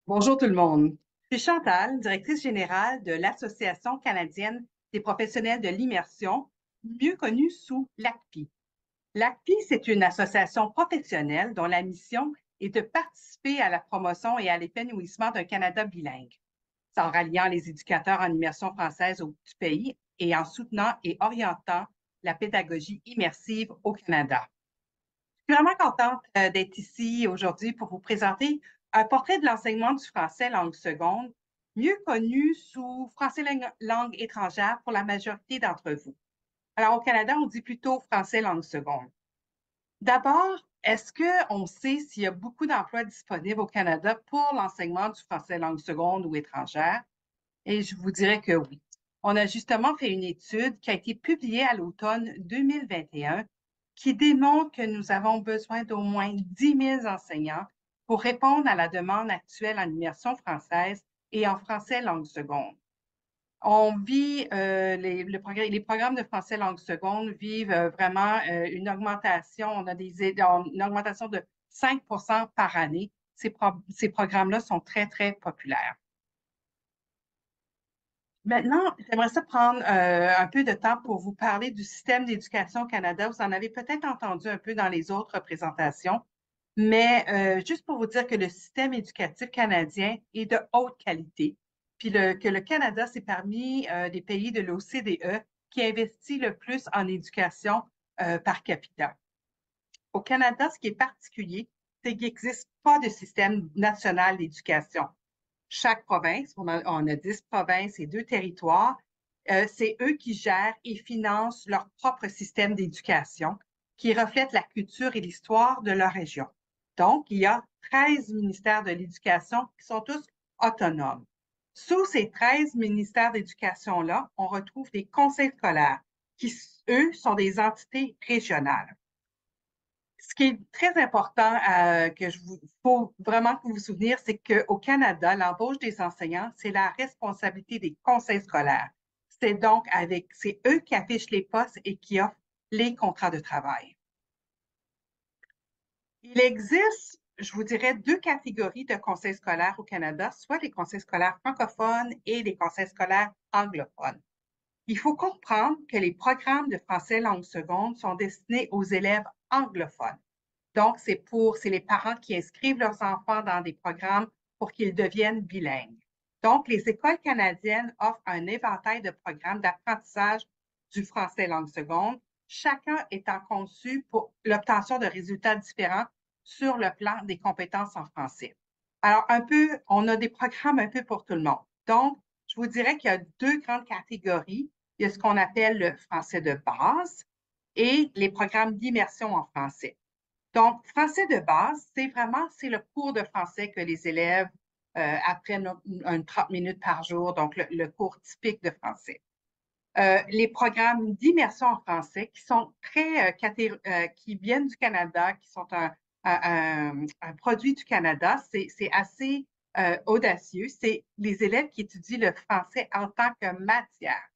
Bonjour tout le monde. Je suis Chantal, directrice générale de l'Association canadienne des professionnels de l'immersion, mieux connue sous l'ACPI. L'ACPI, c'est une association professionnelle dont la mission est de participer à la promotion et à l'épanouissement d'un Canada bilingue, en ralliant les éducateurs en immersion française du pays et en soutenant et orientant la pédagogie immersive au Canada. Je suis vraiment contente d'être ici aujourd'hui pour vous présenter un portrait de l'enseignement du français langue seconde, mieux connu sous français langue étrangère pour la majorité d'entre vous. Alors, au Canada, on dit plutôt français langue seconde. D'abord, est-ce qu'on sait s'il y a beaucoup d'emplois disponibles au Canada pour l'enseignement du français langue seconde ou étrangère? Et je vous dirais que oui. On a justement fait une étude qui a été publiée à l'automne 2021 qui démontre que nous avons besoin d'au moins 10 000 enseignants pour répondre à la demande actuelle en immersion française et en français langue seconde. On vit, les programmes de français langue seconde vivent vraiment une augmentation. On a une augmentation de 5 par année. Ces programmes-là sont très, très populaires. Maintenant, j'aimerais ça prendre un peu de temps pour vous parler du système d'éducation au Canada. Vous en avez peut-être entendu un peu dans les autres présentations, mais juste pour vous dire que le système éducatif canadien est de haute qualité, puis que le Canada, c'est parmi les pays de l'OCDE qui investit le plus en éducation par capita. Au Canada, ce qui est particulier, c'est qu'il n'existe pas de système national d'éducation. Chaque province, on a 10 provinces et 2 territoires, c'est eux qui gèrent et financent leur propre système d'éducation qui reflète la culture et l'histoire de leur région. Donc, il y a 13 ministères de l'éducation qui sont tous autonomes. Sous ces 13 ministères d'éducation-là, on retrouve des conseils scolaires qui, eux, sont des entités régionales. Ce qui est très important faut vraiment que vous vous souvenir, c'est qu'au Canada, l'embauche des enseignants, c'est la responsabilité des conseils scolaires. C'est eux qui affichent les postes et qui offrent les contrats de travail. Il existe, je vous dirais, deux catégories de conseils scolaires au Canada, soit les conseils scolaires francophones et les conseils scolaires anglophones. Il faut comprendre que les programmes de français langue seconde sont destinés aux élèves anglophones. Donc, c'est les parents qui inscrivent leurs enfants dans des programmes pour qu'ils deviennent bilingues. Donc, les écoles canadiennes offrent un éventail de programmes d'apprentissage du français langue seconde, chacun étant conçu pour l'obtention de résultats différents sur le plan des compétences en français. Alors, on a des programmes un peu pour tout le monde. Donc, je vous dirais qu'il y a deux grandes catégories. Il y a ce qu'on appelle le français de base et les programmes d'immersion en français. Donc, français de base, c'est le cours de français que les élèves apprennent 30 minutes par jour, donc le cours typique de français. Les programmes d'immersion en français qui sont qui viennent du Canada, qui sont un produit du Canada, c'est assez audacieux. C'est les élèves qui étudient le français en tant que matière.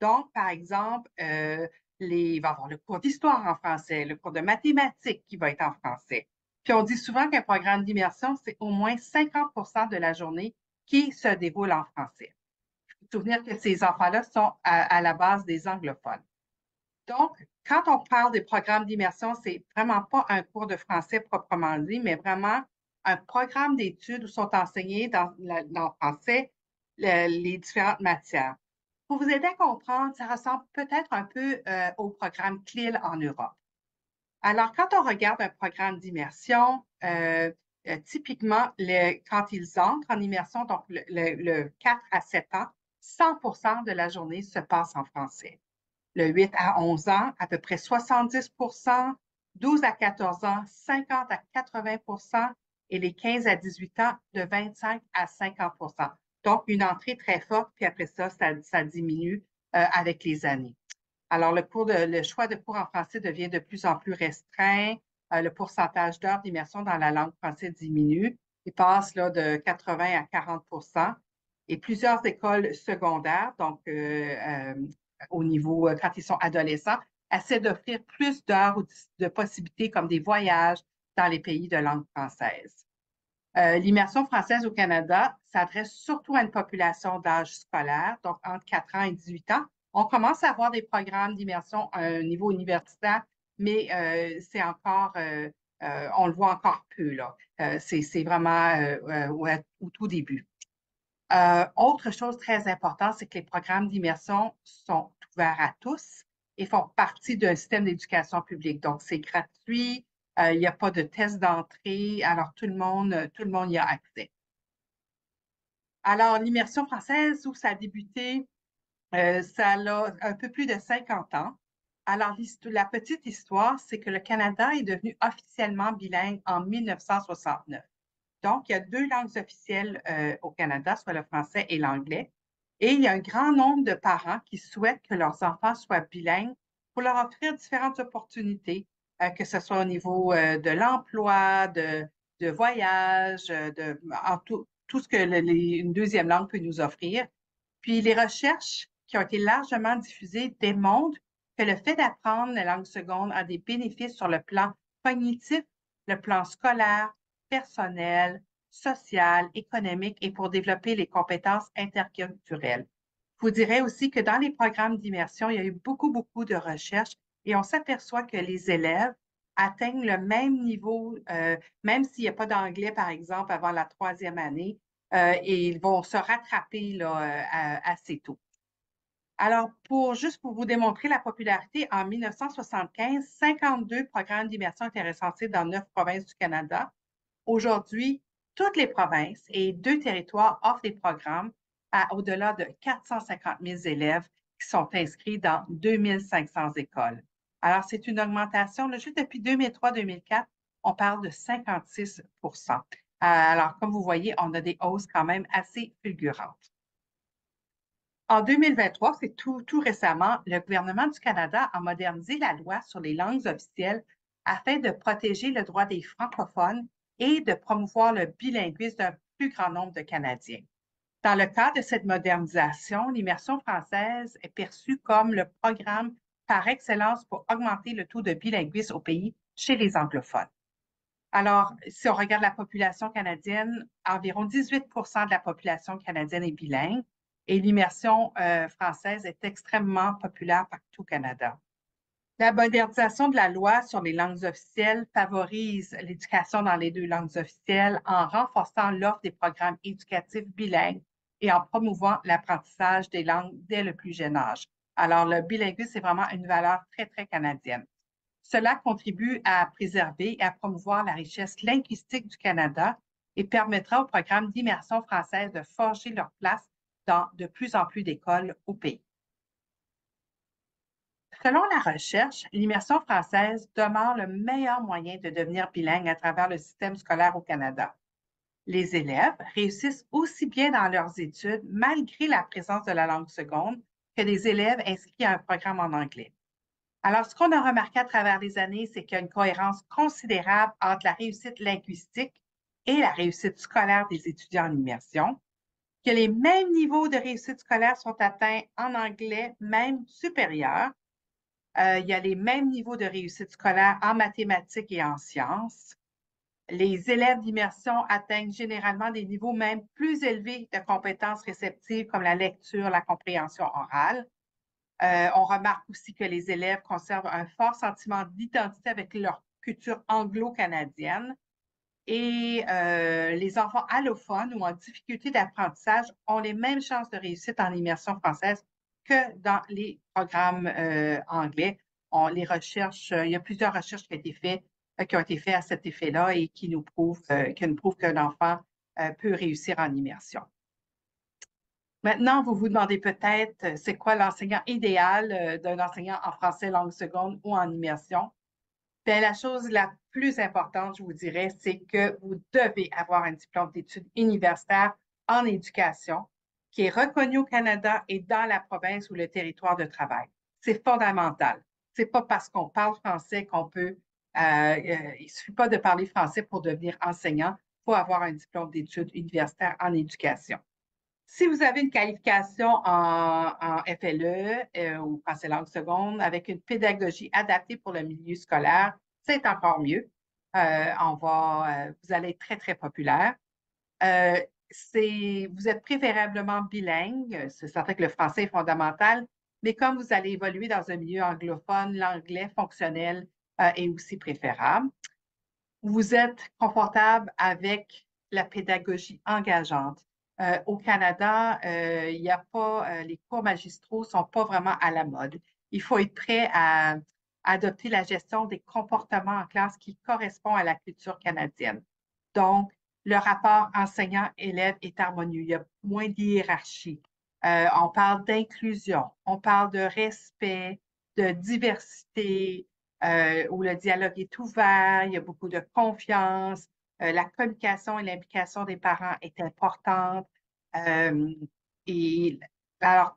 Donc, par exemple, il va y avoir le cours d'histoire en français, le cours de mathématiques qui va être en français. Puis on dit souvent qu'un programme d'immersion, c'est au moins 50 de la journée qui se déroule en français. Il faut se souvenir que ces enfants-là sont à la base des anglophones. Donc, quand on parle des programmes d'immersion, c'est vraiment pas un cours de français proprement dit, mais vraiment un programme d'études où sont enseignées dans le français les différentes matières. Pour vous aider à comprendre, ça ressemble peut-être un peu au programme CLIL en Europe. Alors, quand on regarde un programme d'immersion, typiquement, quand ils entrent en immersion, donc le 4 à 7 ans, 100 de la journée se passe en français. Le 8 à 11 ans, à peu près 70 12 à 14 ans, 50 à 80 et les 15 à 18 ans, de 25 à 50 Donc, une entrée très forte, puis après ça diminue avec les années. Alors, le choix de cours en français devient de plus en plus restreint. Le pourcentage d'heures d'immersion dans la langue française diminue. Il passe là, de 80 à 40 et plusieurs écoles secondaires, donc au niveau, quand ils sont adolescents, essaient d'offrir plus d'heures ou de possibilités comme des voyages dans les pays de langue française. L'immersion française au Canada s'adresse surtout à une population d'âge scolaire, donc entre 4 ans et 18 ans. On commence à avoir des programmes d'immersion à un niveau universitaire, mais on le voit encore peu, là. C'est vraiment au tout début. Autre chose très importante, c'est que les programmes d'immersion sont ouverts à tous et font partie d'un système d'éducation publique. Donc, c'est gratuit, il n'y a pas de test d'entrée, alors tout le monde y a accès. Alors, l'immersion française, où ça a débuté, ça a un peu plus de 50 ans. Alors, la petite histoire, c'est que le Canada est devenu officiellement bilingue en 1969. Donc, il y a deux langues officielles au Canada, soit le français et l'anglais. Et il y a un grand nombre de parents qui souhaitent que leurs enfants soient bilingues pour leur offrir différentes opportunités, que ce soit au niveau de l'emploi, de voyage, en tout ce que une deuxième langue peut nous offrir. Puis les recherches qui ont été largement diffusées démontrent que le fait d'apprendre la langue seconde a des bénéfices sur le plan cognitif, le plan scolaire, personnel, social, économique et pour développer les compétences interculturelles. Je vous dirais aussi que dans les programmes d'immersion, il y a eu beaucoup de recherches et on s'aperçoit que les élèves atteignent le même niveau, même s'il n'y a pas d'anglais, par exemple, avant la troisième année, et ils vont se rattraper là, assez tôt. Alors, juste pour vous démontrer la popularité, en 1975, 52 programmes d'immersion étaient recensés dans 9 provinces du Canada. Aujourd'hui, toutes les provinces et 2 territoires offrent des programmes à au-delà de 450 000 élèves qui sont inscrits dans 2500 écoles. Alors, c'est une augmentation, là, juste depuis 2003-2004, on parle de 56 Alors, comme vous voyez, on a des hausses quand même assez fulgurantes. En 2023, c'est tout récemment, le gouvernement du Canada a modernisé la loi sur les langues officielles afin de protéger le droit des francophones et de promouvoir le bilinguisme d'un plus grand nombre de Canadiens. Dans le cadre de cette modernisation, l'immersion française est perçue comme le programme par excellence pour augmenter le taux de bilinguisme au pays chez les anglophones. Alors, si on regarde la population canadienne, environ 18 de la population canadienne est bilingue et l'immersion française est extrêmement populaire partout au Canada. La modernisation de la loi sur les langues officielles favorise l'éducation dans les 2 langues officielles en renforçant l'offre des programmes éducatifs bilingues et en promouvant l'apprentissage des langues dès le plus jeune âge. Alors, le bilinguisme, c'est vraiment une valeur très canadienne. Cela contribue à préserver et à promouvoir la richesse linguistique du Canada et permettra aux programmes d'immersion française de forger leur place dans de plus en plus d'écoles au pays. Selon la recherche, l'immersion française demeure le meilleur moyen de devenir bilingue à travers le système scolaire au Canada. Les élèves réussissent aussi bien dans leurs études malgré la présence de la langue seconde que des élèves inscrits à un programme en anglais. Alors, ce qu'on a remarqué à travers les années, c'est qu'il y a une cohérence considérable entre la réussite linguistique et la réussite scolaire des étudiants en immersion, que les mêmes niveaux de réussite scolaire sont atteints en anglais, même supérieurs. Il y a les mêmes niveaux de réussite scolaire en mathématiques et en sciences. Les élèves d'immersion atteignent généralement des niveaux même plus élevés de compétences réceptives comme la lecture, la compréhension orale. On remarque aussi que les élèves conservent un fort sentiment d'identité avec leur culture anglo-canadienne et les enfants allophones ou en difficulté d'apprentissage ont les mêmes chances de réussite en immersion française que dans les programmes anglais. Il y a plusieurs recherches qui ont été faites à cet effet-là et qui nous prouvent qu'un enfant peut réussir en immersion. Maintenant, vous vous demandez peut-être, c'est quoi l'enseignant idéal d'un enseignant en français langue seconde ou en immersion? Bien, la chose la plus importante, je vous dirais, c'est que vous devez avoir un diplôme d'études universitaires en éducation qui est reconnu au Canada et dans la province ou le territoire de travail. C'est fondamental. C'est pas parce qu'on parle français qu'on peut, il suffit pas de parler français pour devenir enseignant. Il faut avoir un diplôme d'études universitaires en éducation. Si vous avez une qualification en FLE ou français langue seconde avec une pédagogie adaptée pour le milieu scolaire, c'est encore mieux. Vous allez être très populaire. Vous êtes préférablement bilingue. C'est certain que le français est fondamental, mais comme vous allez évoluer dans un milieu anglophone, l'anglais fonctionnel est aussi préférable. Vous êtes confortable avec la pédagogie engageante. Au Canada, il y a pas, les cours magistraux ne sont pas vraiment à la mode. Il faut être prêt à adopter la gestion des comportements en classe qui correspond à la culture canadienne. Donc, le rapport enseignant-élève est harmonieux. Il y a moins de hiérarchie. On parle d'inclusion, on parle de respect, de diversité, où le dialogue est ouvert, il y a beaucoup de confiance, la communication et l'implication des parents est importante. Euh, et alors,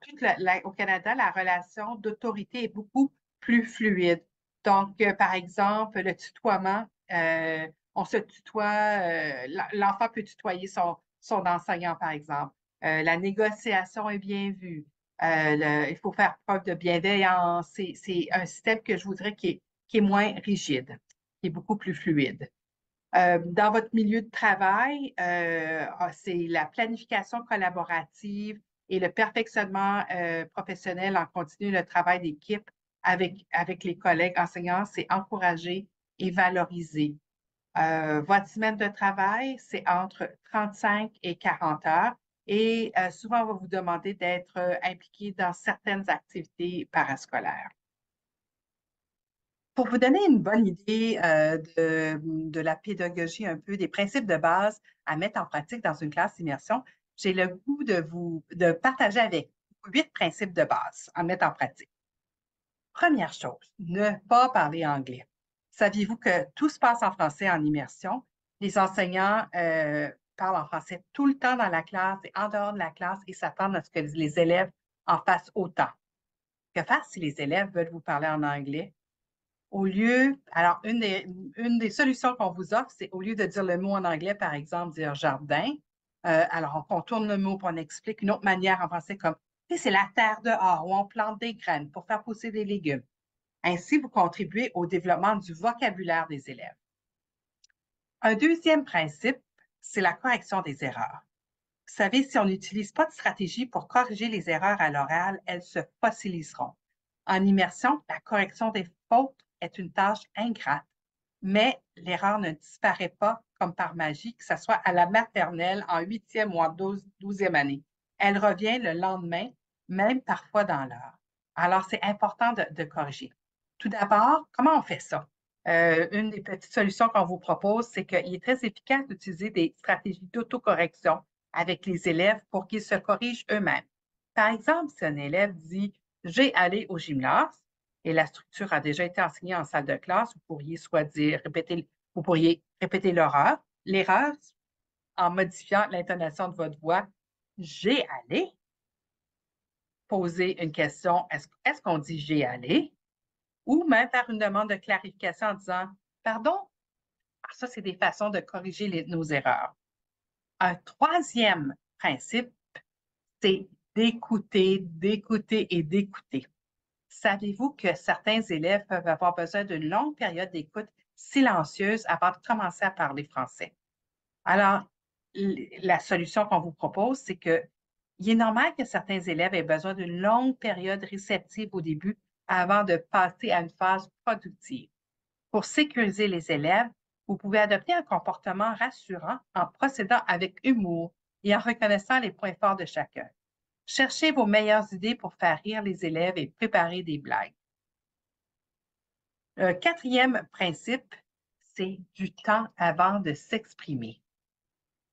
au Canada, la relation d'autorité est beaucoup plus fluide. Donc, par exemple, le tutoiement, on se tutoie, l'enfant peut tutoyer son enseignant, par exemple. La négociation est bien vue. Il faut faire preuve de bienveillance. C'est un système que je voudrais qui est moins rigide, qui est beaucoup plus fluide. Dans votre milieu de travail, c'est la planification collaborative et le perfectionnement professionnel en continu, le travail d'équipe avec les collègues enseignants, c'est encouragé et valorisé. Votre semaine de travail, c'est entre 35 et 40 heures et souvent, on va vous demander d'être impliqué dans certaines activités parascolaires. Pour vous donner une bonne idée de la pédagogie, un peu des principes de base à mettre en pratique dans une classe d'immersion, j'ai le goût de partager avec vous 8 principes de base à mettre en pratique. Première chose, ne pas parler anglais. Saviez-vous que tout se passe en français en immersion? Les enseignants parlent en français tout le temps dans la classe et en dehors de la classe et s'attendent à ce que les élèves en fassent autant. Que faire si les élèves veulent vous parler en anglais? Alors, une des solutions qu'on vous offre, c'est au lieu de dire le mot en anglais, par exemple, dire jardin. Alors, on contourne le mot, puis on explique une autre manière en français comme, c'est la terre dehors où on plante des graines pour faire pousser des légumes. Ainsi, vous contribuez au développement du vocabulaire des élèves. Un deuxième principe, c'est la correction des erreurs. Vous savez, si on n'utilise pas de stratégie pour corriger les erreurs à l'oral, elles se fossiliseront. En immersion, la correction des fautes est une tâche ingrate, mais l'erreur ne disparaît pas comme par magie, que ce soit à la maternelle, en 8e ou en 12e année. Elle revient le lendemain, même parfois dans l'heure. Alors, c'est important de corriger. Tout d'abord, comment on fait ça? Une des petites solutions qu'on vous propose, c'est qu'il est très efficace d'utiliser des stratégies d'autocorrection avec les élèves pour qu'ils se corrigent eux-mêmes. Par exemple, si un élève dit « j'ai allé au gymnase » et la structure a déjà été enseignée en salle de classe, vous pourriez soit dire, vous pourriez répéter l'erreur en modifiant l'intonation de votre voix « j'ai allé », poser une question « est-ce qu'on dit j'ai allé » ou même faire une demande de clarification en disant « pardon ». Ça, c'est des façons de corriger nos erreurs. Un troisième principe, c'est d'écouter, d'écouter et d'écouter. Savez-vous que certains élèves peuvent avoir besoin d'une longue période d'écoute silencieuse avant de commencer à parler français? Alors, la solution qu'on vous propose, c'est que il est normal que certains élèves aient besoin d'une longue période réceptive au début avant de passer à une phase productive. Pour sécuriser les élèves, vous pouvez adopter un comportement rassurant en procédant avec humour et en reconnaissant les points forts de chacun. Cherchez vos meilleures idées pour faire rire les élèves et préparer des blagues. Le quatrième principe, c'est du temps avant de s'exprimer.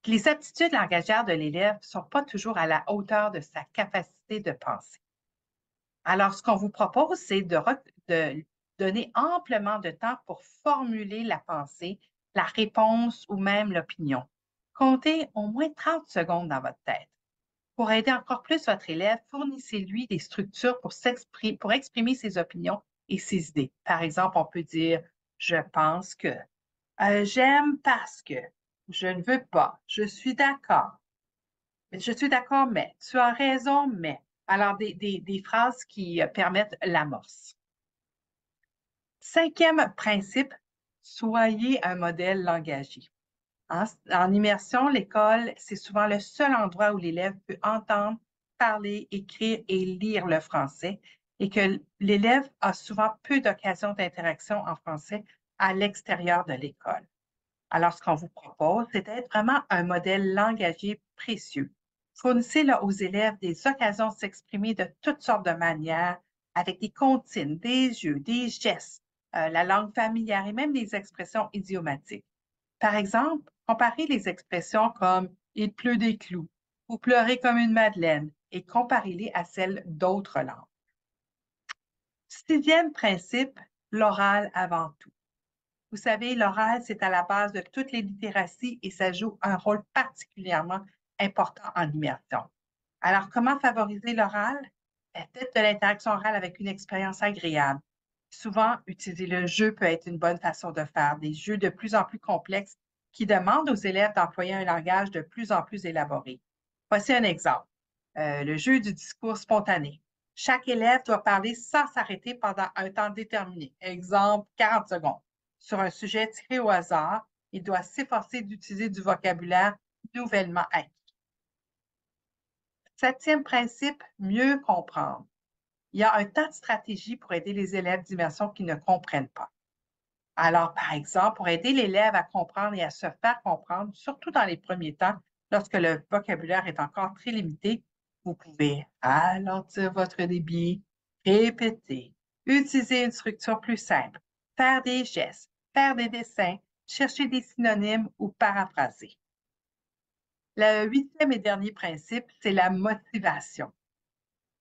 Les aptitudes langagières de l'élève ne sont pas toujours à la hauteur de sa capacité de penser. Alors, ce qu'on vous propose, c'est de donner amplement de temps pour formuler la pensée, la réponse ou même l'opinion. Comptez au moins 30 secondes dans votre tête. Pour aider encore plus votre élève, fournissez-lui des structures pour exprimer ses opinions et ses idées. Par exemple, on peut dire « je pense que »,« j'aime parce que »,« je ne veux pas »,« je suis d'accord »,« je suis d'accord, mais »,« tu as raison, mais ». Alors, des phrases qui permettent l'amorce. Cinquième principe, soyez un modèle langagier. En immersion, l'école, c'est souvent le seul endroit où l'élève peut entendre, parler, écrire et lire le français et que l'élève a souvent peu d'occasions d'interaction en français à l'extérieur de l'école. Alors, ce qu'on vous propose, c'est d'être vraiment un modèle langagier précieux. Fournissez là, aux élèves des occasions de s'exprimer de toutes sortes de manières, avec des comptines, des jeux, des gestes, la langue familière et même des expressions idiomatiques. Par exemple, comparez les expressions comme il pleut des clous ou pleurer comme une madeleine et comparez-les à celles d'autres langues. Sixième principe, l'oral avant tout. Vous savez, l'oral, c'est à la base de toutes les littératies et ça joue un rôle particulièrement important en immersion. Alors, comment favoriser l'oral? Faites de l'interaction orale avec une expérience agréable. Souvent, utiliser le jeu peut être une bonne façon de faire des jeux de plus en plus complexes qui demandent aux élèves d'employer un langage de plus en plus élaboré. Voici un exemple. Le jeu du discours spontané. Chaque élève doit parler sans s'arrêter pendant un temps déterminé. Exemple, 40 secondes. Sur un sujet tiré au hasard, il doit s'efforcer d'utiliser du vocabulaire nouvellement acquis. Septième principe, mieux comprendre. Il y a un tas de stratégies pour aider les élèves d'immersion qui ne comprennent pas. Alors, par exemple, pour aider l'élève à comprendre et à se faire comprendre, surtout dans les premiers temps, lorsque le vocabulaire est encore très limité, vous pouvez ralentir votre débit, répéter, utiliser une structure plus simple, faire des gestes, faire des dessins, chercher des synonymes ou paraphraser. Le huitième et dernier principe, c'est la motivation.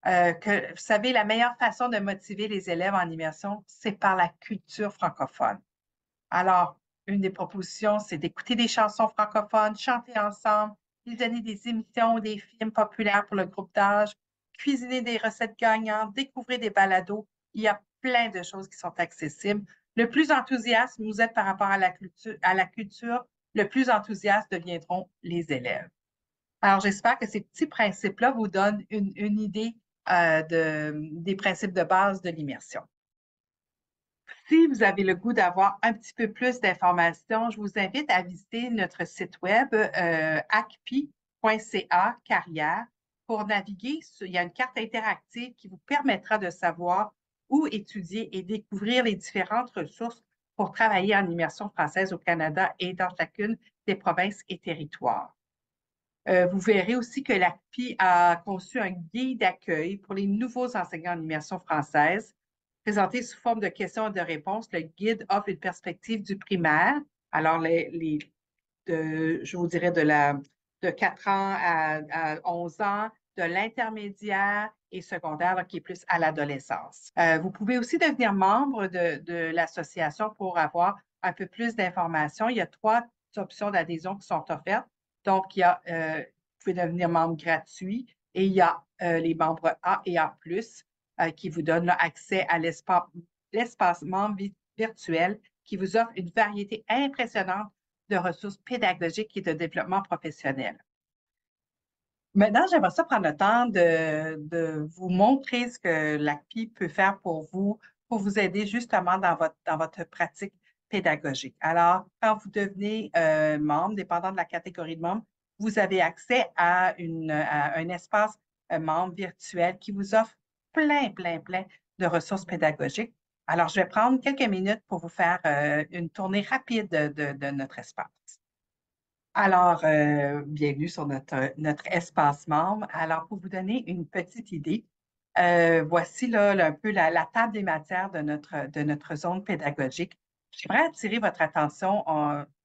Vous savez, la meilleure façon de motiver les élèves en immersion, c'est par la culture francophone. Alors, une des propositions, c'est d'écouter des chansons francophones, chanter ensemble, visionner des émissions ou des films populaires pour le groupe d'âge, cuisiner des recettes gagnantes, découvrir des balados. Il y a plein de choses qui sont accessibles. Le plus enthousiaste vous êtes par rapport à la culture, le plus enthousiaste deviendront les élèves. Alors, j'espère que ces petits principes-là vous donnent une idée des principes de base de l'immersion. Si vous avez le goût d'avoir un petit peu plus d'informations, je vous invite à visiter notre site web acpi.ca carrière pour naviguer. Il y a une carte interactive qui vous permettra de savoir où étudier et découvrir les différentes ressources pour travailler en immersion française au Canada et dans chacune des provinces et territoires. Vous verrez aussi que l'ACPI a conçu un guide d'accueil pour les nouveaux enseignants en immersion française. Présenté sous forme de questions et de réponses, le guide offre une perspective du primaire, alors je vous dirais de 4 ans à 11 ans, de l'intermédiaire et secondaire, là, qui est plus à l'adolescence. Vous pouvez aussi devenir membre de l'association pour avoir un peu plus d'informations. Il y a 3 options d'adhésion qui sont offertes. Donc, vous pouvez devenir membre gratuit et il y a les membres A et A+, qui vous donnent là, accès à l'espace membre virtuel qui vous offre une variété impressionnante de ressources pédagogiques et de développement professionnel. Maintenant, j'aimerais ça prendre le temps de vous montrer ce que l'ACPI peut faire pour vous aider justement dans votre pratique pédagogique. Alors, quand vous devenez membre, dépendant de la catégorie de membre, vous avez accès à un espace membre virtuel qui vous offre plein de ressources pédagogiques. Alors, je vais prendre quelques minutes pour vous faire une tournée rapide de notre espace. Alors, bienvenue sur notre espace membre. Alors, pour vous donner une petite idée, voici là, un peu la table des matières de notre zone pédagogique. J'aimerais attirer votre attention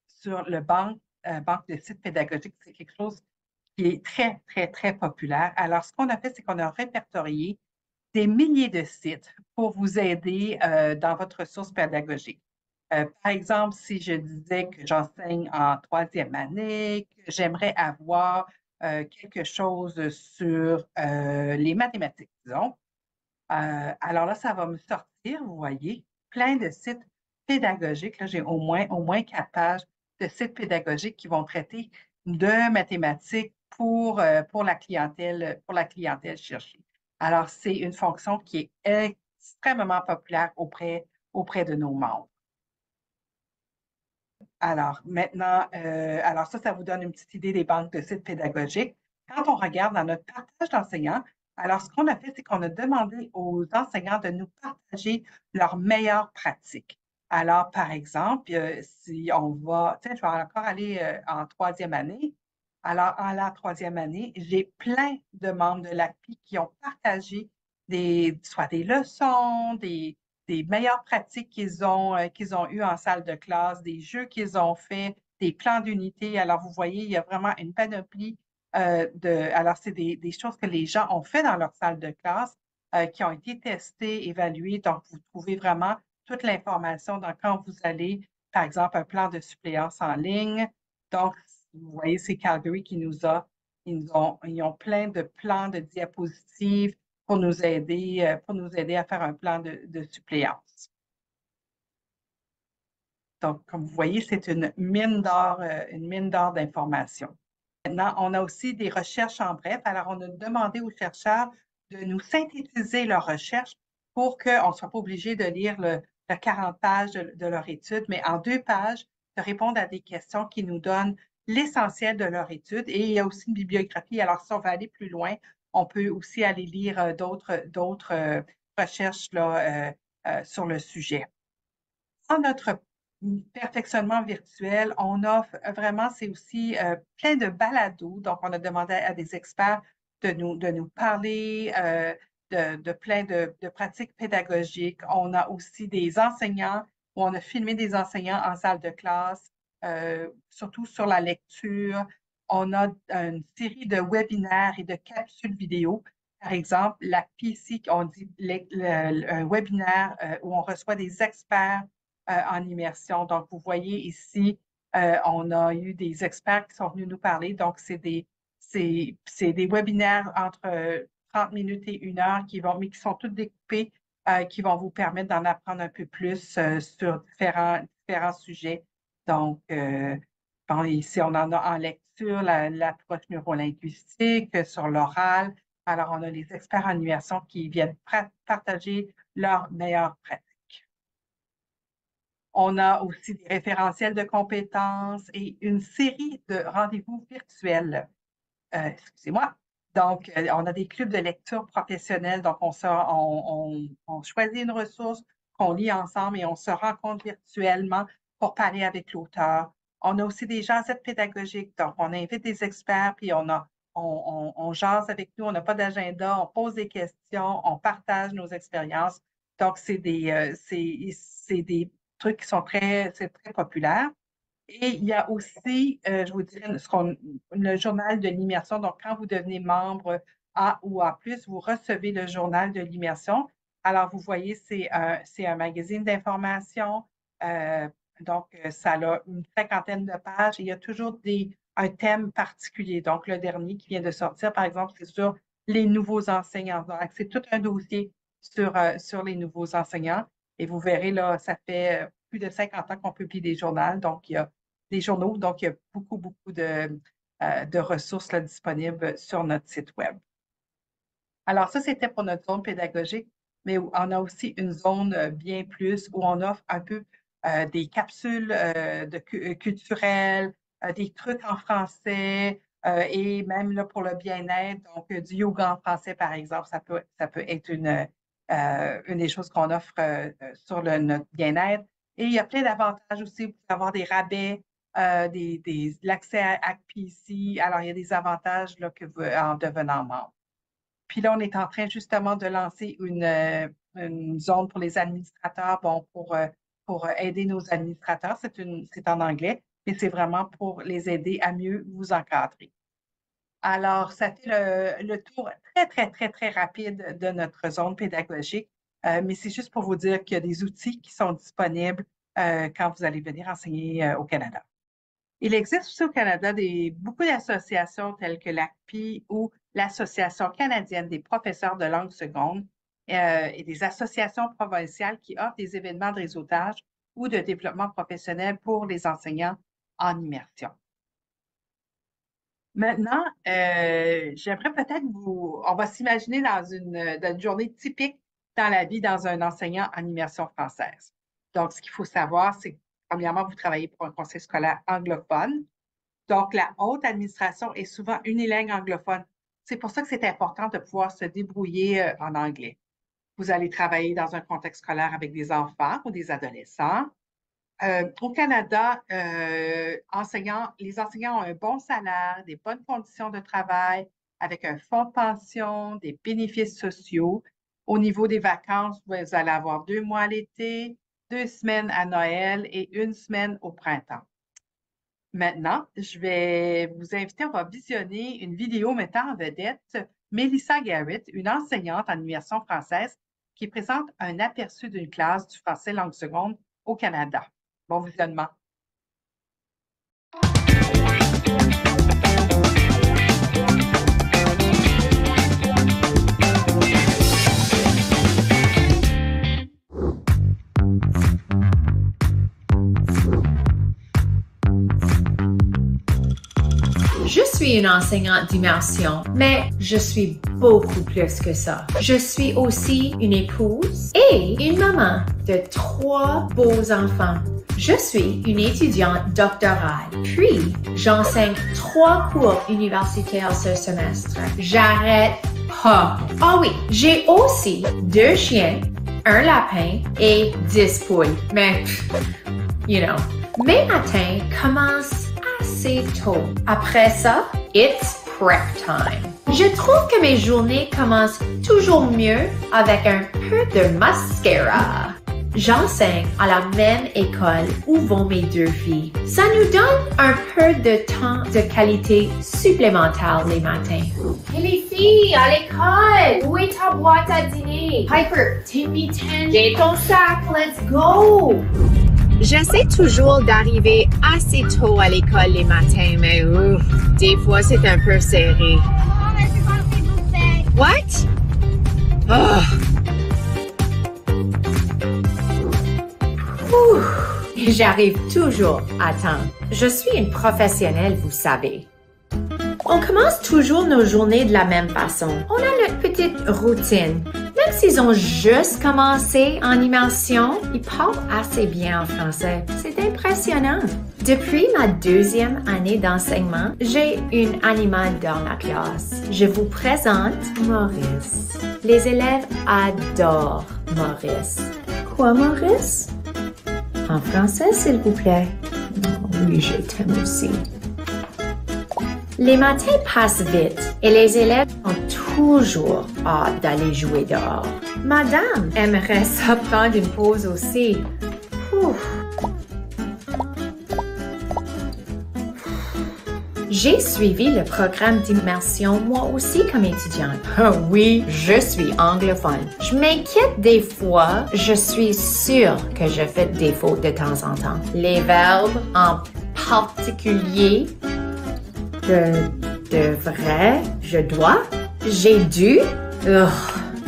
sur le banque de sites pédagogiques. C'est quelque chose qui est très populaire. Alors, ce qu'on a fait, c'est qu'on a répertorié des milliers de sites pour vous aider dans votre ressource pédagogique. Par exemple, si je disais que j'enseigne en 3e année, que j'aimerais avoir quelque chose sur les mathématiques, disons, alors là, ça va me sortir, vous voyez, plein de sites pédagogiques. Là, j'ai au moins 4 pages de sites pédagogiques qui vont traiter de mathématiques pour la clientèle cherchée. Alors, c'est une fonction qui est extrêmement populaire auprès de nos membres. Alors maintenant, alors ça vous donne une petite idée des banques de sites pédagogiques. Quand on regarde dans notre partage d'enseignants, alors ce qu'on a fait, c'est qu'on a demandé aux enseignants de nous partager leurs meilleures pratiques. Alors, par exemple, si on va, tiens, je vais encore aller en troisième année. Alors, en la troisième année, j'ai plein de membres de l'API qui ont partagé soit des leçons, des meilleures pratiques qu'ils ont eues en salle de classe, des jeux qu'ils ont faits, des plans d'unité. Alors, vous voyez, il y a vraiment une panoplie alors, c'est des choses que les gens ont fait dans leur salle de classe, qui ont été testées, évaluées. Donc, vous trouvez vraiment toute l'information quand vous allez, par exemple, un plan de suppléance en ligne. Donc, vous voyez, c'est Calgary qui ils ont plein de plans de diapositives pour nous aider à faire un plan de suppléance. Donc, comme vous voyez, c'est une mine d'or d'informations. Maintenant, on a aussi des recherches en bref. Alors, on a demandé aux chercheurs de nous synthétiser leurs recherches pour qu'on ne soit pas obligé de lire le 40 pages de leur étude, mais en 2 pages, de répondre à des questions qui nous donnent l'essentiel de leur étude. Et il y a aussi une bibliographie. Alors, si on veut aller plus loin, on peut aussi aller lire d'autres recherches là, sur le sujet. Dans notre perfectionnement virtuel, on offre vraiment, c'est aussi plein de balados. Donc, on a demandé à des experts de nous parler de plein de pratiques pédagogiques. On a aussi des enseignants, où on a filmé des enseignants en salle de classe, surtout sur la lecture. On a une série de webinaires et de capsules vidéo. Par exemple, la PC, on dit un webinaire où on reçoit des experts en immersion. Donc, vous voyez ici, on a eu des experts qui sont venus nous parler. Donc, c'est des webinaires entre 30 minutes et 1 heure mais qui sont tous découpés, qui vont vous permettre d'en apprendre un peu plus sur différents sujets. Donc, bon, ici, on en a en lecture, l'approche neurolinguistique, sur l'oral. Alors, on a les experts en immersion qui viennent partager leurs meilleures pratiques. On a aussi des référentiels de compétences et une série de rendez-vous virtuels. Excusez-moi. Donc, on a des clubs de lecture professionnels. Donc, on choisit une ressource qu'on lit ensemble et on se rencontre virtuellement pour parler avec l'auteur. On a aussi des jasettes pédagogiques. Donc, on invite des experts, puis on jase avec nous. On n'a pas d'agenda, on pose des questions, on partage nos expériences. Donc, c'est des trucs qui sont c'est très populaire. Et il y a aussi, je vous dirais, le journal de l'immersion. Donc, quand vous devenez membre A ou A+, vous recevez le journal de l'immersion. Alors, vous voyez, c'est un magazine d'information. Euh, donc, ça a une 50aine de pages et il y a toujours un thème particulier. Donc, le dernier qui vient de sortir, par exemple, c'est sur les nouveaux enseignants. Donc, c'est tout un dossier sur les nouveaux enseignants. Et vous verrez, là, ça fait plus de 50 ans qu'on publie des journaux. Donc, il y a des journaux. Donc, il y a beaucoup de ressources là, disponibles sur notre site Web. Alors, ça, c'était pour notre zone pédagogique, mais on a aussi une zone bien plus où on offre un peu des capsules culturelles, des trucs en français et même là, pour le bien-être, donc du yoga en français, par exemple, ça peut être une des choses qu'on offre sur notre bien-être. Et il y a plein d'avantages aussi. Vous pouvez avoir des rabais, l'accès à ACPC. Alors, il y a des avantages là, en devenant membre. Puis là, on est en train justement de lancer une zone pour les administrateurs, bon, pour aider nos administrateurs. C'est en anglais, mais c'est vraiment pour les aider à mieux vous encadrer. Alors, ça fait le tour très rapide de notre zone pédagogique, mais c'est juste pour vous dire qu'il y a des outils qui sont disponibles quand vous allez venir enseigner au Canada. Il existe aussi au Canada beaucoup d'associations telles que l'ACPI ou l'Association canadienne des professeurs de langue seconde et des associations provinciales qui offrent des événements de réseautage ou de développement professionnel pour les enseignants en immersion. Maintenant, j'aimerais peut-être on va s'imaginer dans une journée typique dans la vie d'un enseignant en immersion française. Donc, ce qu'il faut savoir, c'est premièrement, vous travaillez pour un conseil scolaire anglophone. Donc, la haute administration est souvent unilingue anglophone. C'est pour ça que c'est important de pouvoir se débrouiller en anglais. Vous allez travailler dans un contexte scolaire avec des enfants ou des adolescents. Au Canada, les enseignants ont un bon salaire, des bonnes conditions de travail, avec un fonds de pension, des bénéfices sociaux. Au niveau des vacances, vous allez avoir 2 mois à l'été, 2 semaines à Noël et 1 semaine au printemps. Maintenant, je vais vous inviter, on va visionner une vidéo mettant en vedette Mélissa Garrett, une enseignante en immersion française qui présente un aperçu d'une classe du français langue seconde au Canada. Bon visionnement. Je suis une enseignante d'immersion, mais je suis beaucoup plus que ça. Je suis aussi une épouse et une maman de 3 beaux enfants. Je suis une étudiante doctorale, puis j'enseigne 3 cours universitaires ce semestre. J'arrête pas. Ah oui, j'ai aussi 2 chiens, 1 lapin et 10 poules. Mais, mes matins commencent assez tôt. Après ça, it's prep time. Je trouve que mes journées commencent toujours mieux avec un peu de mascara. J'enseigne à la même école où vont mes 2 filles. Ça nous donne un peu de temps de qualité supplémentaire les matins. Hey les filles, à l'école! Où est ta boîte à dîner? Piper, tes mitaines, j'ai ton sac, let's go! J'essaie toujours d'arriver assez tôt à l'école les matins, mais des fois c'est un peu serré. What? Oh. J'arrive toujours à temps. Je suis une professionnelle, vous savez. On commence toujours nos journées de la même façon. On a notre petite routine. Même s'ils ont juste commencé en immersion, ils parlent assez bien en français. C'est impressionnant. Depuis ma 2e année d'enseignement, j'ai une animale dans la classe. Je vous présente Maurice. Les élèves adorent Maurice. Quoi, Maurice? En français, s'il vous plaît. Oui, je t'aime aussi. Les matins passent vite et les élèves ont toujours hâte d'aller jouer dehors. Madame aimerait ça prendre une pause aussi. Ouf. J'ai suivi le programme d'immersion moi aussi comme étudiante. Oui, je suis anglophone. Je m'inquiète des fois. Je suis sûre que je fais des fautes de temps en temps. Les verbes en particulier. Je devrais, je dois, j'ai dû.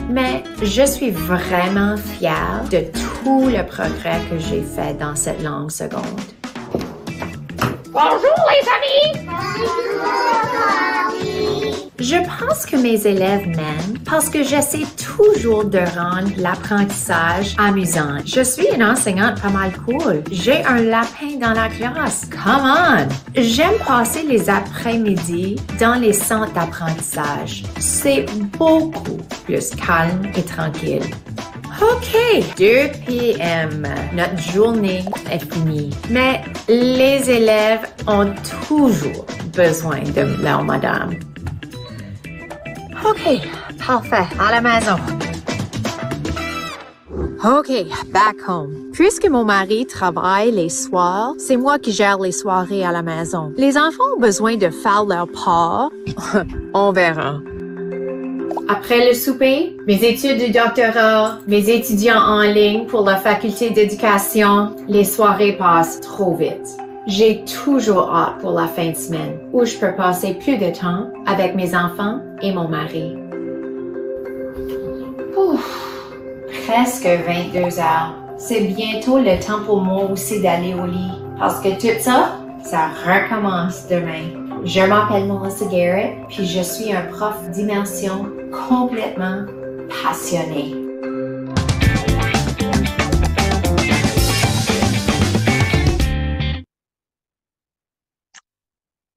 Mais je suis vraiment fière de tout le progrès que j'ai fait dans cette langue seconde. Bonjour les amis! Je pense que mes élèves m'aiment parce que j'essaie toujours de rendre l'apprentissage amusant. Je suis une enseignante pas mal cool. J'ai un lapin dans la classe. Come on! J'aime passer les après-midi dans les centres d'apprentissage. C'est beaucoup plus calme et tranquille. OK, 2 p.m. Notre journée est finie. Mais les élèves ont toujours besoin de leur madame. OK, parfait, à la maison. OK, back home. Puisque mon mari travaille les soirs, c'est moi qui gère les soirées à la maison. Les enfants ont besoin de faire leur part. On verra. Après le souper, mes études de doctorat, mes étudiants en ligne pour la faculté d'éducation, les soirées passent trop vite. J'ai toujours hâte pour la fin de semaine où je peux passer plus de temps avec mes enfants et mon mari. Ouf, presque 22 heures. C'est bientôt le temps pour moi aussi d'aller au lit parce que tout ça, ça recommence demain. Je m'appelle Melissa Garrett, puis je suis un prof d'immersion complètement passionné.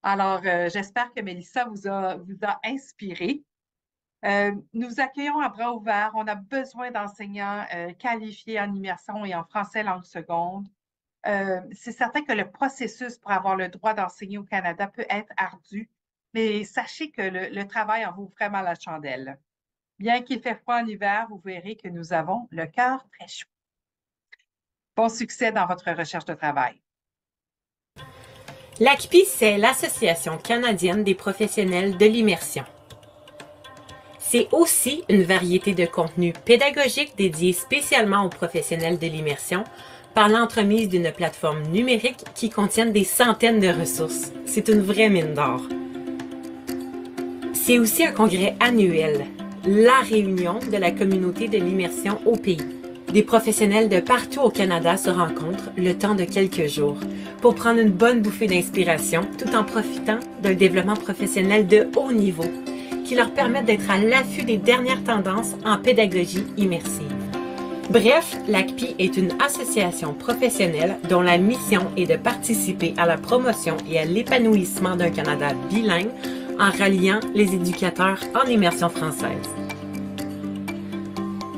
Alors, j'espère que Mélissa vous a inspiré. Nous accueillons à bras ouverts. On a besoin d'enseignants qualifiés en immersion et en français langue seconde. C'est certain que le processus pour avoir le droit d'enseigner au Canada peut être ardu, mais sachez que le travail en vaut vraiment la chandelle. Bien qu'il fait froid en hiver, vous verrez que nous avons le cœur très chaud. Bon succès dans votre recherche de travail. L'ACPI, c'est l'Association canadienne des professionnels de l'immersion. C'est aussi une variété de contenus pédagogiques dédiés spécialement aux professionnels de l'immersion par l'entremise d'une plateforme numérique qui contient des centaines de ressources. C'est une vraie mine d'or. C'est aussi un congrès annuel, la réunion de la communauté de l'immersion au pays. Des professionnels de partout au Canada se rencontrent le temps de quelques jours pour prendre une bonne bouffée d'inspiration tout en profitant d'un développement professionnel de haut niveau qui leur permettent d'être à l'affût des dernières tendances en pédagogie immersive. Bref, l'ACPI est une association professionnelle dont la mission est de participer à la promotion et à l'épanouissement d'un Canada bilingue en ralliant les éducateurs en immersion française.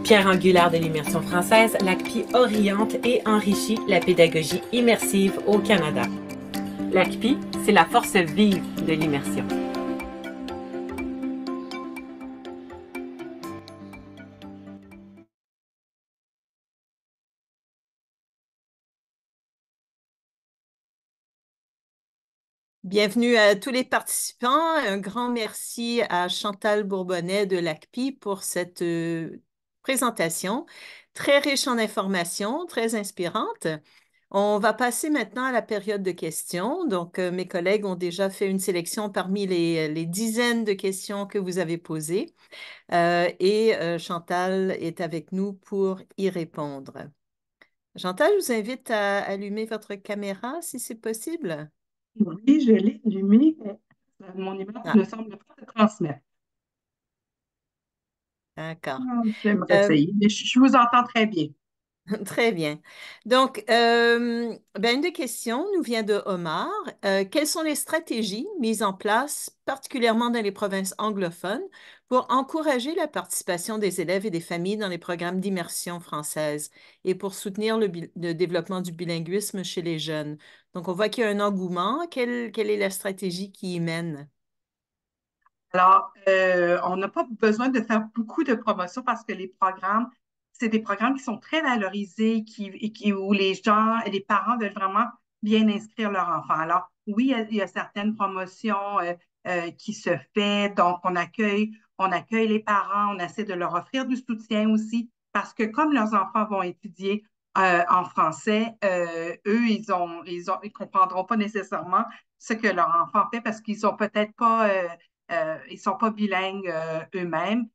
Pierre angulaire de l'immersion française, l'ACPI oriente et enrichit la pédagogie immersive au Canada. L'ACPI, c'est la force vive de l'immersion. Bienvenue à tous les participants. Un grand merci à Chantal Bourbonnais de l'ACPI pour cette présentation très riche en informations, très inspirante. On va passer maintenant à la période de questions. Donc, mes collègues ont déjà fait une sélection parmi les dizaines de questions que vous avez posées. Chantal est avec nous pour y répondre. Chantal, je vous invite à allumer votre caméra si c'est possible. Oui, je l'ai allumé. Mon image ne semble pas se transmettre. D'accord. J'aimerais essayer, mais je vous entends très bien. Très bien. Donc, une des questions nous vient de Omar. Quelles sont les stratégies mises en place, particulièrement dans les provinces anglophones, pour encourager la participation des élèves et des familles dans les programmes d'immersion française et pour soutenir le développement du bilinguisme chez les jeunes? Donc, on voit qu'il y a un engouement. Quelle est la stratégie qui y mène? Alors, on n'a pas besoin de faire beaucoup de promotion parce que les programmes, c'est des programmes qui sont très valorisés, où les gens et les parents veulent vraiment bien inscrire leur enfant. Alors, oui, il y a certaines promotions qui se font, donc on accueille les parents, on essaie de leur offrir du soutien aussi, parce que comme leurs enfants vont étudier en français, eux, ils comprendront pas nécessairement ce que leur enfant fait parce qu'ils sont peut-être pas ils ne sont pas bilingues eux-mêmes.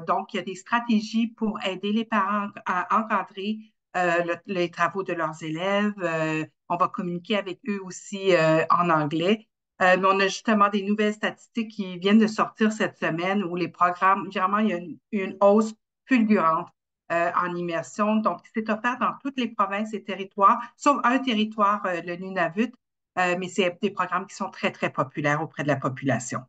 Donc, il y a des stratégies pour aider les parents à encadrer les travaux de leurs élèves. On va communiquer avec eux aussi en anglais. Mais on a justement des nouvelles statistiques qui viennent de sortir cette semaine où les programmes, généralement, il y a une hausse fulgurante en immersion. Donc, c'est offert dans toutes les provinces et territoires, sauf un territoire, le Nunavut, mais c'est des programmes qui sont très, très populaires auprès de la population.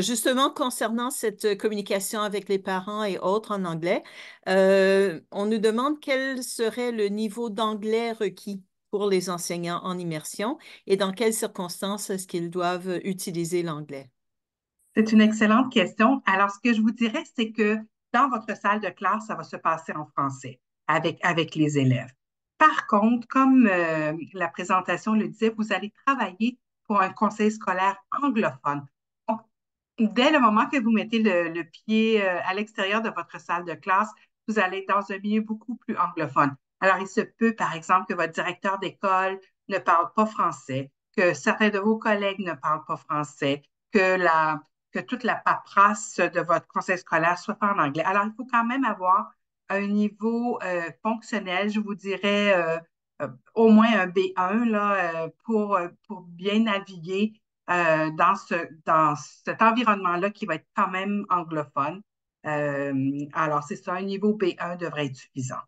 Justement, concernant cette communication avec les parents et autres en anglais, on nous demande quel serait le niveau d'anglais requis pour les enseignants en immersion et dans quelles circonstances est-ce qu'ils doivent utiliser l'anglais? C'est une excellente question. Alors, ce que je vous dirais, c'est que dans votre salle de classe, ça va se passer en français avec les élèves. Par contre, comme la présentation le disait, vous allez travailler pour un conseil scolaire anglophone. Donc, dès le moment que vous mettez le pied à l'extérieur de votre salle de classe, vous allez être dans un milieu beaucoup plus anglophone. Alors, il se peut, par exemple, que votre directeur d'école ne parle pas français, que certains de vos collègues ne parlent pas français, que toute la paperasse de votre conseil scolaire soit pas en anglais. Alors, il faut quand même avoir un niveau fonctionnel, je vous dirais au moins un B1 là, pour bien naviguer dans cet environnement-là qui va être quand même anglophone. Alors, c'est ça, un niveau B1 devrait être suffisant.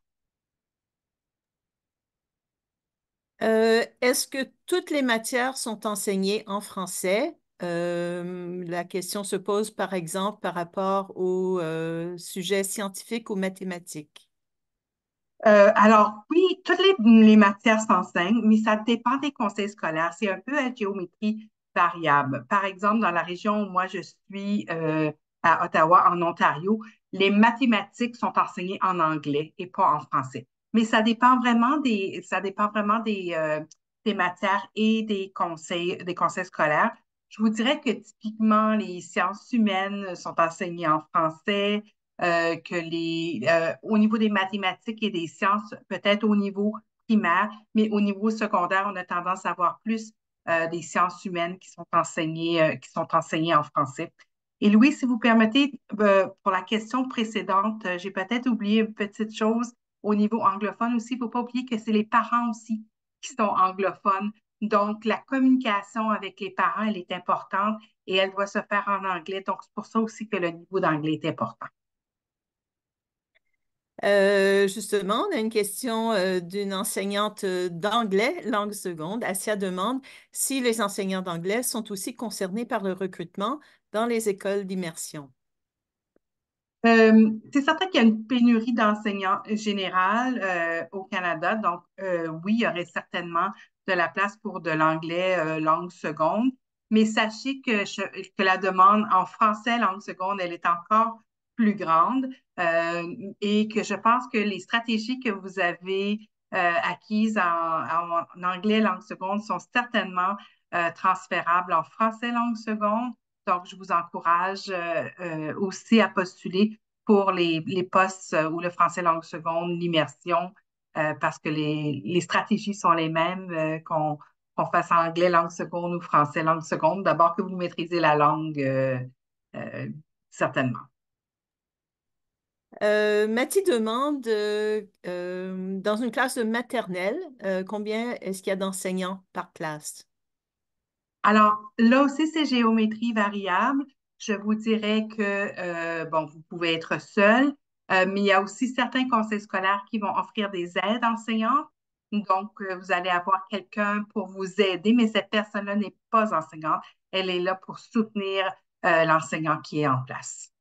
Est-ce que toutes les matières sont enseignées en français? La question se pose par exemple par rapport aux sujets scientifiques ou mathématiques. Alors, oui, toutes les matières s'enseignent, mais ça dépend des conseils scolaires. C'est un peu à géométrie variable. Par exemple, dans la région où moi je suis, à Ottawa, en Ontario, les mathématiques sont enseignées en anglais et pas en français. Mais ça dépend vraiment des matières et des conseils scolaires. Je vous dirais que typiquement, les sciences humaines sont enseignées en français, au niveau des mathématiques et des sciences, peut-être au niveau primaire, mais au niveau secondaire, on a tendance à avoir plus des sciences humaines qui sont enseignées en français. Et Louis, si vous permettez, pour la question précédente, j'ai peut-être oublié une petite chose au niveau anglophone aussi. Il ne faut pas oublier que c'est les parents aussi qui sont anglophones. Donc, la communication avec les parents, elle est importante et elle doit se faire en anglais. Donc, c'est pour ça aussi que le niveau d'anglais est important. Justement, on a une question d'une enseignante d'anglais, langue seconde. Asia demande si les enseignants d'anglais sont aussi concernés par le recrutement dans les écoles d'immersion. C'est certain qu'il y a une pénurie d'enseignants général au Canada. Donc, oui, il y aurait certainement de la place pour de l'anglais langue seconde. Mais sachez que la demande en français langue seconde, elle est encore plus grande et que je pense que les stratégies que vous avez acquises en anglais langue seconde sont certainement transférables en français langue seconde. Donc, je vous encourage aussi à postuler pour les postes où le français langue seconde, l'immersion, parce que les stratégies sont les mêmes qu'on fasse anglais langue seconde ou français langue seconde. D'abord que vous maîtrisez la langue, euh, certainement. Mathie demande, dans une classe de maternelle, combien est-ce qu'il y a d'enseignants par classe? Alors, là aussi, c'est géométrie variable. Je vous dirais que, bon, vous pouvez être seul, mais il y a aussi certains conseils scolaires qui vont offrir des aides enseignantes. Donc, vous allez avoir quelqu'un pour vous aider, mais cette personne-là n'est pas enseignante. Elle est là pour soutenir, l'enseignant qui est en place.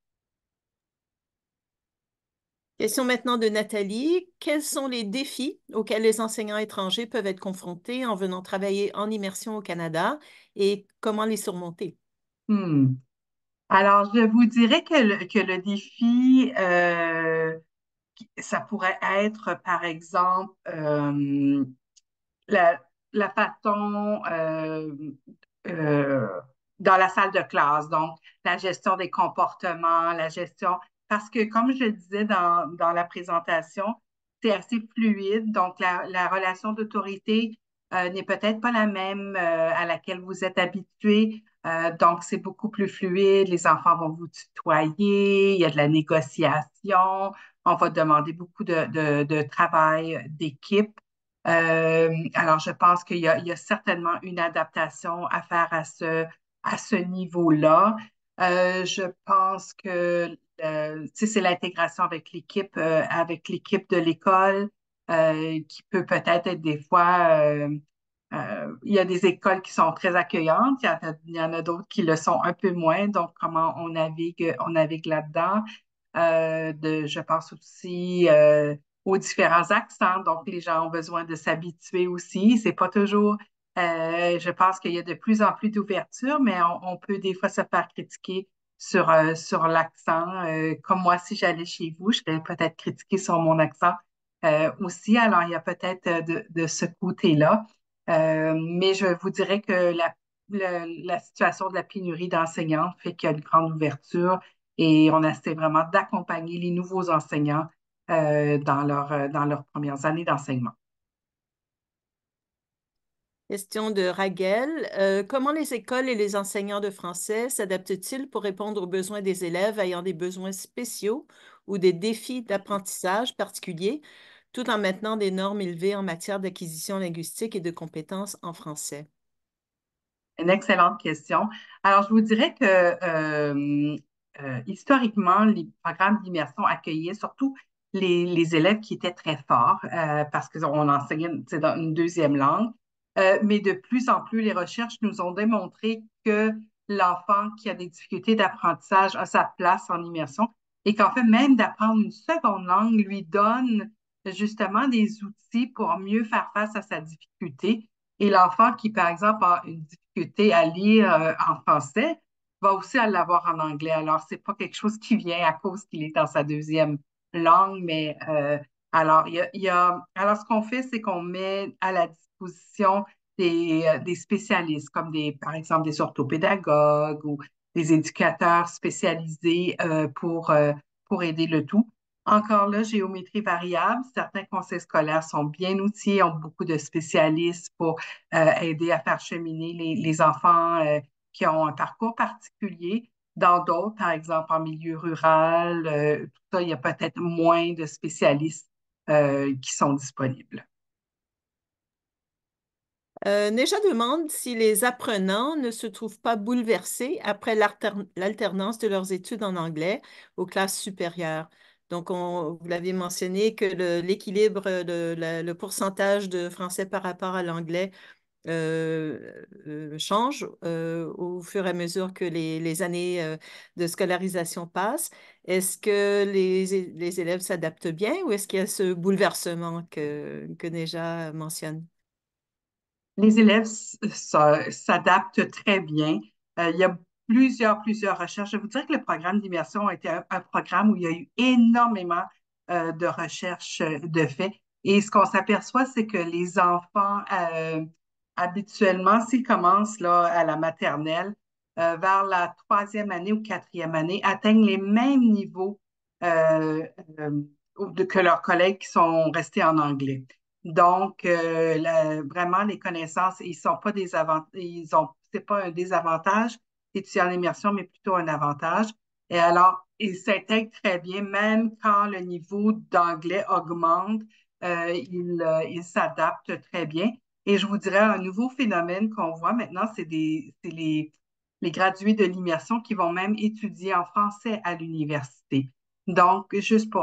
Question maintenant de Nathalie. Quels sont les défis auxquels les enseignants étrangers peuvent être confrontés en venant travailler en immersion au Canada et comment les surmonter? Hmm. Alors, je vous dirais que le défi, ça pourrait être, par exemple, la, la façon euh, dans la salle de classe, donc la gestion des comportements, la gestion, parce que comme je le disais dans la présentation, c'est assez fluide, donc la relation d'autorité n'est peut-être pas la même à laquelle vous êtes habitué. Donc, c'est beaucoup plus fluide. Les enfants vont vous tutoyer, il y a de la négociation, on va demander beaucoup de travail d'équipe. Alors, je pense qu'il y a certainement une adaptation à faire à ce niveau-là. Je pense que tu sais, c'est l'intégration avec l'équipe de l'école qui peut peut-être être des fois. Il y a des écoles qui sont très accueillantes, il y en a d'autres qui le sont un peu moins. Donc, comment on navigue là-dedans. Je pense aussi aux différents accents. Donc, les gens ont besoin de s'habituer aussi. C'est pas toujours, je pense qu'il y a de plus en plus d'ouverture, mais on peut des fois se faire critiquer sur l'accent. Comme moi, si j'allais chez vous, je serais peut-être critiquée sur mon accent aussi. Alors, il y a peut-être de ce côté-là. Mais je vous dirais que la situation de la pénurie d'enseignants fait qu'il y a une grande ouverture et on essaie vraiment d'accompagner les nouveaux enseignants dans leurs premières années d'enseignement. Question de Raguel. Comment les écoles et les enseignants de français s'adaptent-ils pour répondre aux besoins des élèves ayant des besoins spéciaux ou des défis d'apprentissage particuliers, tout en maintenant des normes élevées en matière d'acquisition linguistique et de compétences en français? Une excellente question. Alors, je vous dirais que historiquement, les programmes d'immersion accueillaient surtout les élèves qui étaient très forts parce qu'on enseignait dans une deuxième langue. Mais de plus en plus, les recherches nous ont démontré que l'enfant qui a des difficultés d'apprentissage a sa place en immersion et qu'en fait, même d'apprendre une seconde langue lui donne justement des outils pour mieux faire face à sa difficulté. Et l'enfant qui, par exemple, a une difficulté à lire en français va aussi l'avoir en anglais. Alors, c'est pas quelque chose qui vient à cause qu'il est dans sa deuxième langue, mais alors, alors, ce qu'on fait, c'est qu'on met à la disposition des spécialistes, comme par exemple, des orthopédagogues ou des éducateurs spécialisés pour aider le tout. Encore là, géométrie variable, certains conseils scolaires sont bien outillés, ont beaucoup de spécialistes pour aider à faire cheminer les enfants qui ont un parcours particulier. Dans d'autres, par exemple en milieu rural, tout ça, il y a peut-être moins de spécialistes qui sont disponibles. Neja demande si les apprenants ne se trouvent pas bouleversés après l'alternance de leurs études en anglais aux classes supérieures. Donc, vous l'avez mentionné que l'équilibre, le pourcentage de français par rapport à l'anglais change au fur et à mesure que les années de scolarisation passent. Est-ce que les élèves s'adaptent bien ou est-ce qu'il y a ce bouleversement que Neja mentionne? Les élèves s'adaptent très bien. Il y a plusieurs recherches. Je vous dirais que le programme d'immersion a été un programme où il y a eu énormément de recherches de faits. Et ce qu'on s'aperçoit, c'est que les enfants, habituellement, s'ils commencent là, à la maternelle, vers la troisième année ou quatrième année, atteignent les mêmes niveaux euh, euh, que leurs collègues qui sont restés en anglais. Donc, vraiment, les connaissances, ils sont pas c'est pas un désavantage d'étudier en immersion, mais plutôt un avantage. Et alors, ils s'intègrent très bien, même quand le niveau d'anglais augmente, ils s'adaptent très bien. Et je vous dirais, un nouveau phénomène qu'on voit maintenant, c'est les gradués de l'immersion qui vont même étudier en français à l'université. Donc,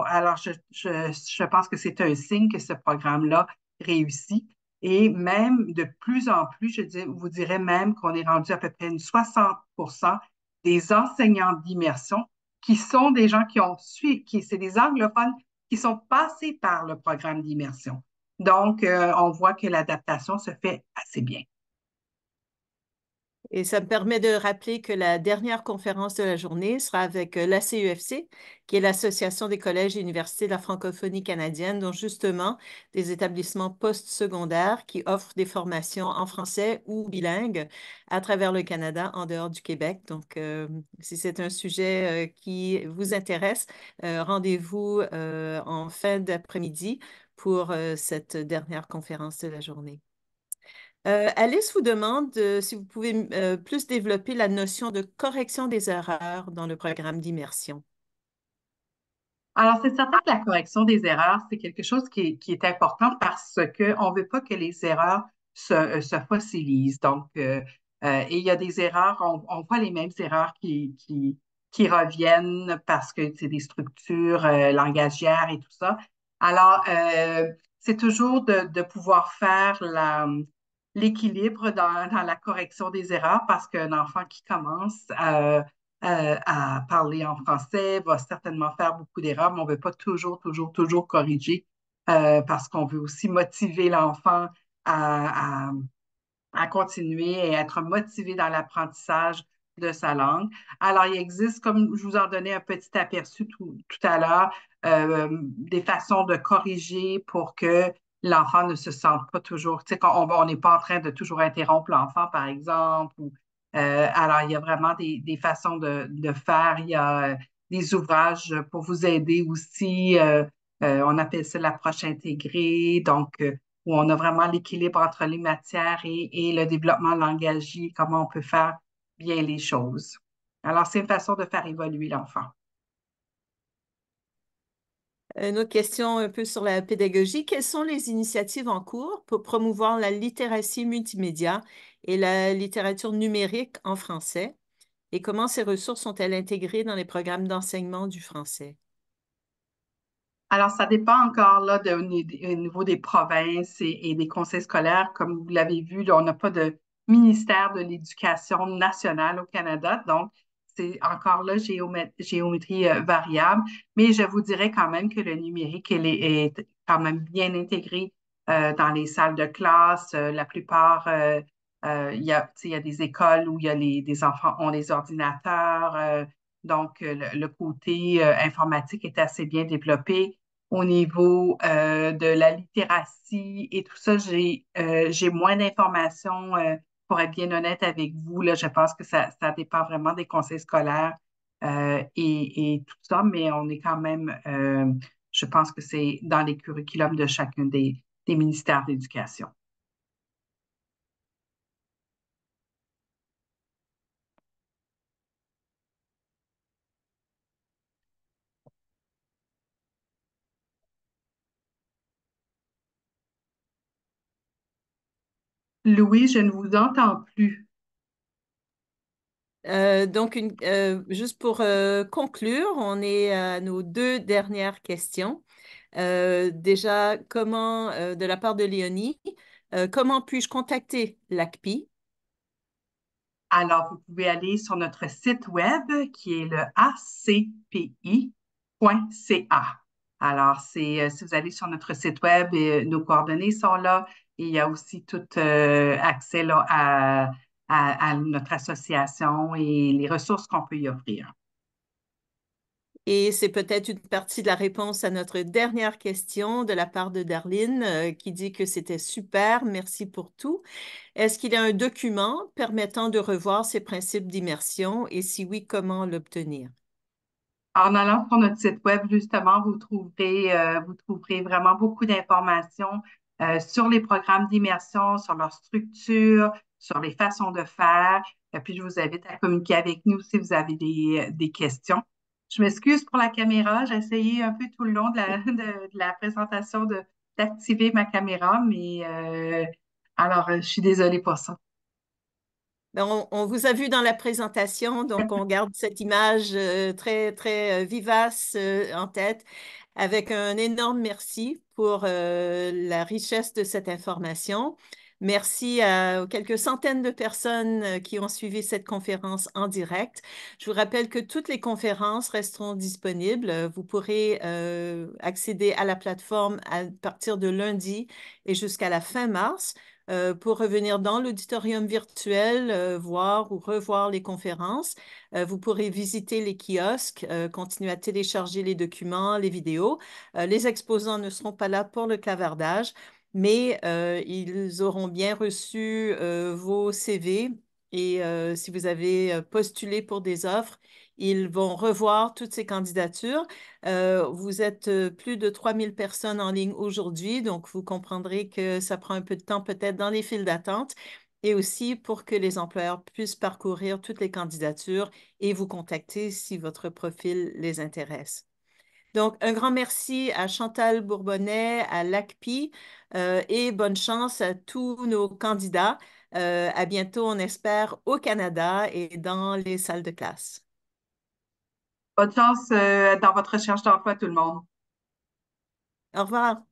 alors, je pense que c'est un signe que ce programme-là réussit. Et même de plus en plus, vous dirais même qu'on est rendu à peu près une 60% des enseignants d'immersion qui sont des gens qui ont suivi, c'est des anglophones qui sont passés par le programme d'immersion. Donc, on voit que l'adaptation se fait assez bien. Et ça me permet de rappeler que la dernière conférence de la journée sera avec l'ACUFC, qui est l'Association des collèges et universités de la francophonie canadienne, dont justement des établissements postsecondaires qui offrent des formations en français ou bilingues à travers le Canada, en dehors du Québec. Donc, si c'est un sujet qui vous intéresse, rendez-vous en fin d'après-midi pour cette dernière conférence de la journée. Alice vous demande si vous pouvez plus développer la notion de correction des erreurs dans le programme d'immersion. Alors, c'est certain que la correction des erreurs, c'est quelque chose qui est important parce qu'on ne veut pas que les erreurs se fossilisent. Donc, et il y a des erreurs, on voit les mêmes erreurs qui reviennent parce que c'est des structures langagières et tout ça. Alors, c'est toujours de pouvoir faire l'équilibre dans la correction des erreurs parce qu'un enfant qui commence à parler en français, va certainement faire beaucoup d'erreurs, mais on ne veut pas toujours corriger parce qu'on veut aussi motiver l'enfant à, à, à continuer et être motivé dans l'apprentissage de sa langue. Alors, il existe, comme je vous en donnais un petit aperçu tout à l'heure, des façons de corriger pour que l'enfant ne se sente pas toujours, tu sais, on n'est pas en train de toujours interrompre l'enfant, par exemple. Alors, il y a vraiment des façons de faire. Il y a des ouvrages pour vous aider aussi. On appelle ça l'approche intégrée. Donc, où on a vraiment l'équilibre entre les matières et le développement langagier, comment on peut faire bien les choses. Alors, c'est une façon de faire évoluer l'enfant. Une autre question un peu sur la pédagogie. Quelles sont les initiatives en cours pour promouvoir la littératie multimédia et la littérature numérique en français? Et comment ces ressources sont-elles intégrées dans les programmes d'enseignement du français? Alors, ça dépend encore là au niveau des provinces et des conseils scolaires. Comme vous l'avez vu, là, on n'a pas de ministère de l'Éducation nationale au Canada, donc c'est encore là géométrie variable. Mais je vous dirais quand même que le numérique est quand même bien intégré dans les salles de classe. La plupart, il y a des écoles où des enfants ont des ordinateurs. Donc, le côté informatique est assez bien développé au niveau de la littératie et tout ça, j'ai moins d'informations pour être bien honnête avec vous. Là, je pense que ça dépend vraiment des conseils scolaires et tout ça, mais on est quand même, je pense que c'est dans les curriculums de chacun des ministères d'éducation. Louis, je ne vous entends plus. Juste pour conclure, on est à nos deux dernières questions. Déjà, de la part de Léonie, comment puis-je contacter l'ACPI? Alors, vous pouvez aller sur notre site web qui est le acpi.ca. Alors, si vous allez sur notre site web, nos coordonnées sont là et il y a aussi tout accès là, à notre association et les ressources qu'on peut y offrir. Et c'est peut-être une partie de la réponse à notre dernière question de la part de Darlene qui dit que c'était super, merci pour tout. Est-ce qu'il y a un document permettant de revoir ces principes d'immersion et si oui, comment l'obtenir? En allant sur notre site web, justement, vous trouverez vraiment beaucoup d'informations sur les programmes d'immersion, sur leur structure, sur les façons de faire. Et puis, je vous invite à communiquer avec nous si vous avez des questions. Je m'excuse pour la caméra. J'ai essayé un peu tout le long de la présentation d'activer ma caméra, mais je suis désolée pour ça. Ben, on vous a vu dans la présentation, donc on garde cette image très, très vivace en tête avec un énorme merci pour la richesse de cette information. Merci aux quelques centaines de personnes qui ont suivi cette conférence en direct. Je vous rappelle que toutes les conférences resteront disponibles. Vous pourrez accéder à la plateforme à partir de lundi et jusqu'à la fin mars pour revenir dans l'auditorium virtuel, voir ou revoir les conférences. Vous pourrez visiter les kiosques, continuer à télécharger les documents, les vidéos. Les exposants ne seront pas là pour le clavardage, mais ils auront bien reçu vos CV et si vous avez postulé pour des offres, ils vont revoir toutes ces candidatures. Vous êtes plus de 3000 personnes en ligne aujourd'hui, donc vous comprendrez que ça prend un peu de temps peut-être dans les files d'attente et aussi pour que les employeurs puissent parcourir toutes les candidatures et vous contacter si votre profil les intéresse. Donc, un grand merci à Chantal Bourbonnais, à l'ACPI et bonne chance à tous nos candidats. À bientôt, on espère, au Canada et dans les salles de classe. Bonne chance dans votre recherche d'emploi, tout le monde. Au revoir.